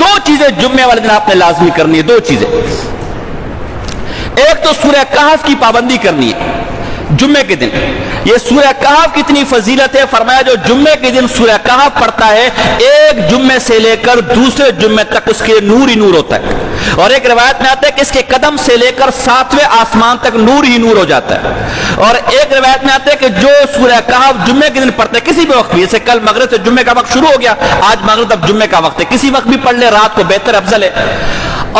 دو چیزیں جمعے والے دن آپ نے لازمی کرنی ہے، دو چیزیں۔ ایک تو سورہ کہف کی پابندی کرنی ہے جمعے کے دن۔ یہ سورہ کہف کی اتنی فضیلت ہے، فرمایا جو جمعے کے دن سورہ کہف پڑھتا ہے ایک جمعے سے لے کر دوسرے جمعے تک اس کے نور ہی نور ہوتا ہے، اور ایک روایت میں آتا ہے کہ اس کے قدم سے لے کر 7ویں آسمان تک نور ہی نور ہو جاتا ہے، اور ایک روایت میں آتا ہے کہ جو سورہ کہف جمعے کے دن پڑھتے ہیں کسی بھی وقت بھی، جیسے کل مغرب سے جمعے کا وقت شروع ہو گیا، آج مغرب تک جمعے کا وقت ہے، کسی وقت بھی پڑھ لے، رات کو بہتر افضل ہے،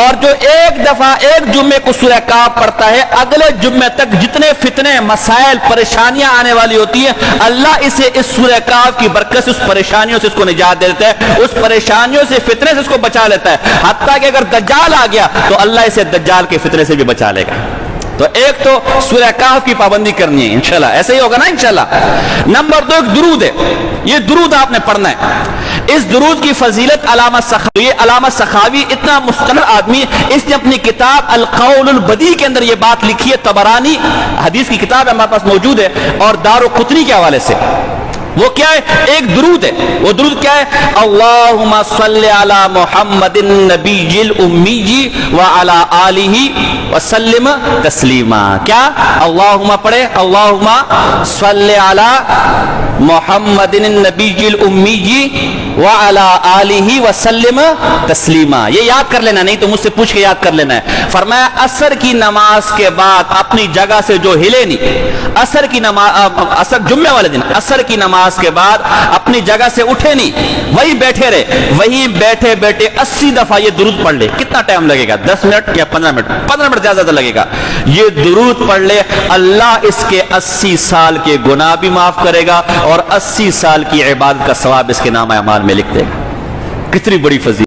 اور جو ایک دفعہ ایک جمعے کو سورہ کہف پڑھتا ہے اگلے جمعے تک جتنے فتنے مسائل پریشانیاں آنے والی ہوتی ہیں اللہ اسے اس سورہ کہف کی برکت سے اس پریشانیوں سے اس کو نجات دے دیتا ہے، اس پریشانیوں سے فتنے سے اس کو بچا لیتا ہے، حتیٰ کہ اگر دجال آ گیا تو اللہ اسے دجال کے فتنے سے بھی بچا لے گا۔ تو ایک تو سورہ کہف کی پابندی کرنی ہے انشاءاللہ، ایسے ہی ہوگا نا انشاءاللہ۔ نمبر 2 ایک درود ہے، یہ درود آپ نے پڑھنا ہے۔ اس درود کی فضیلت علامہ سخاوی، یہ علامہ سخاوی اتنا مستقل آدمی، اس نے اپنی کتاب القول البدیع کے اندر یہ بات لکھی ہے، طبرانی حدیث کی کتاب ہمارے پاس موجود ہے، اور دارقطنی کے حوالے سے۔ وہ کیا ہے؟ ایک درود ہے، وہ درود کیا ہے؟ اللہم صلی علی محمد النبی الامی وعلی آلہ وسلم تسلیما۔ کیا؟ اللہم پڑھے، اللہم صلی علی محمد النبی الامی وعلی آلہ وسلم تسلیما۔ یہ یاد کر لینا، نہیں تو مجھ سے پوچھ کے یاد کر لینا ہے۔ فرمایا عصر کی نماز کے بعد اپنی جگہ سے جو ہلے نہیں، عصر کی نماز، عصر جمعے والے دن عصر کی نماز کے بعد اپنی جگہ سے اٹھے نہیں، وہی بیٹھے رہے، وہی بیٹھے بیٹھے 80 دفعہ یہ درود پڑھ لے۔ کتنا ٹائم لگے گا؟ 10 منٹ یا 15 منٹ؟ 15 منٹ زیادہ لگے گا۔ یہ درود پڑھ لے، اللہ اس کے 80 سال کے گناہ بھی معاف کرے گا اور 80 سال کی عبادت کا ثواب اس کے نامہ اعمال میں لکھ دے گا۔ کتنی بڑی فضیلت!